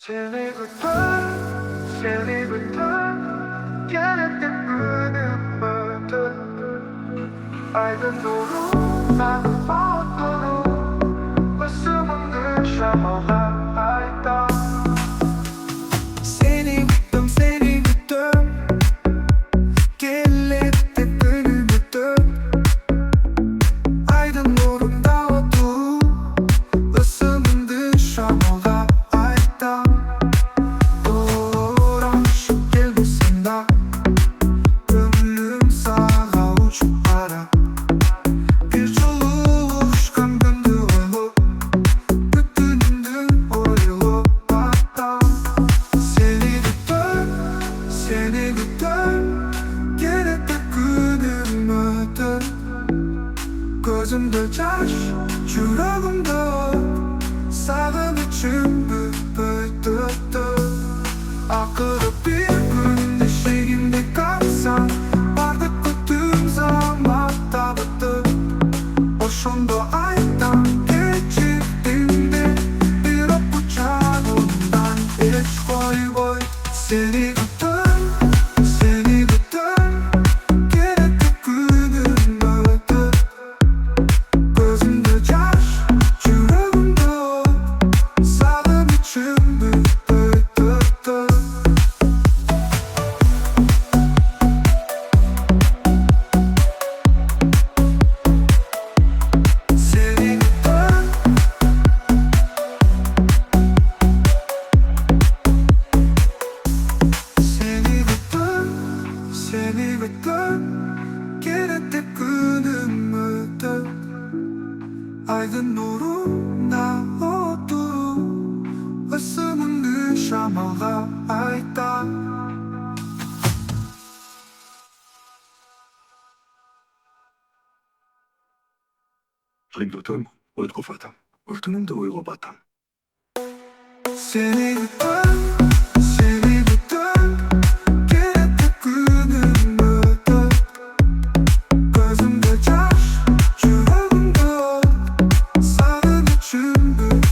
Seni bütün gerekli günümüdür. Aydın doğrultudan mutluluk, ısımın şamalar ayda. Seni güttüm, gelecekte günümüdür. Aydın nurunda otur, ısındı şamalar ayda. Doğuran şu gelmesinde, ömrüm sağa uçup ara. Bir çoluğu uçkan gündü olup, bütündü oyulup hatta. Seni güttüm, gerekli günümüdür. Gözümde yaş, yüreğimde sağın için büyüdü. Akıllı bir gün eşeğimde kalsan, vardık bütün zamanda bıttı. Boşunda aydan geçirdiğinde, bir apuçağından hiç koy. Seni güttüm, gerekli günümüdür. Gözümde yaş, yüreğimde sağın için büyüdü. Seni güttüm, gerekli günümüdür. Aydın nurunda otur, ısındı şamalar ayda. Ringdotun, uyku fatam. Örtünümde uyku batam. Seni güttüm, gerekli günümüdür. Gözümde yaş, yüreğimde sağın için büyüdü.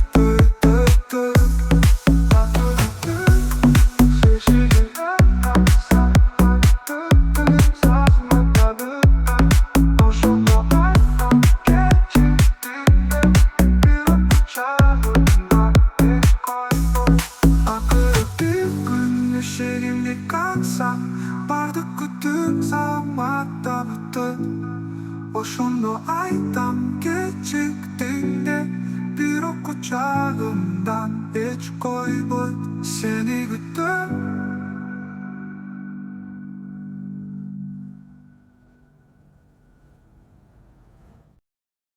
Şehrimde kalsa, vardık bütün zamanda bıttı. Boşunda aydan geciktiğinde, bir ok uçağından hiç koy. Seni güttüm,